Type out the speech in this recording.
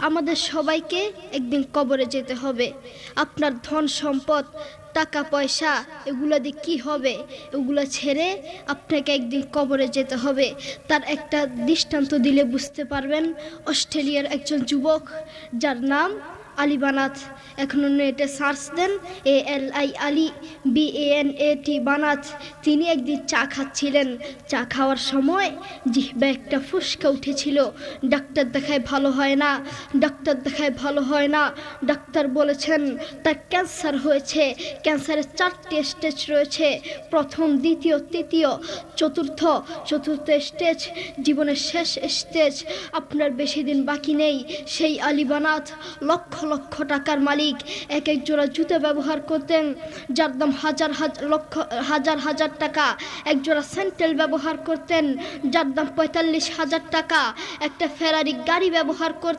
আমাদের সবাইকে একদিন কবরে যেতে হবে। আপনার ধন সম্পদ টাকা পয়সা এগুলো দিয়ে কী হবে? এগুলো ছেড়ে আপনাকে একদিন কবরে যেতে হবে। তার একটা দৃষ্টান্ত দিলে বুঝতে পারবেন। অস্ট্রেলিয়ার একজন যুবক যার নাম আলী বানাত, এখন নেটে সার্চ দেন ALI আলী BANAT বানাত। তিনি একদিন চা খাচ্ছিলেন। চা খাওয়ার সময় জিহ্বা একটা ফুসকা উঠেছিল। ডাক্তার দেখায় ভালো হয় না, ডাক্তার দেখায় ভালো হয় না। ডাক্তার বলেছেন তার ক্যান্সার হয়েছে। ক্যান্সারের 4টি স্টেজ রয়েছে, প্রথম, দ্বিতীয়, তৃতীয়, চতুর্থ স্টেজ জীবনের শেষ স্টেজ। আপনার বেশি দিন বাকি নেই। সেই আলী বানাত লক্ষ লক্ষ টাকার মালিক। এক এক জোড়া জুতো ব্যবহার করতেন যার দাম হাজার টাকা। এক জোড়া স্যান্ডেল ব্যবহার করতেন যার দাম 45,000 টাকা। একটা ফেরারি গাড়ি ব্যবহার করতেন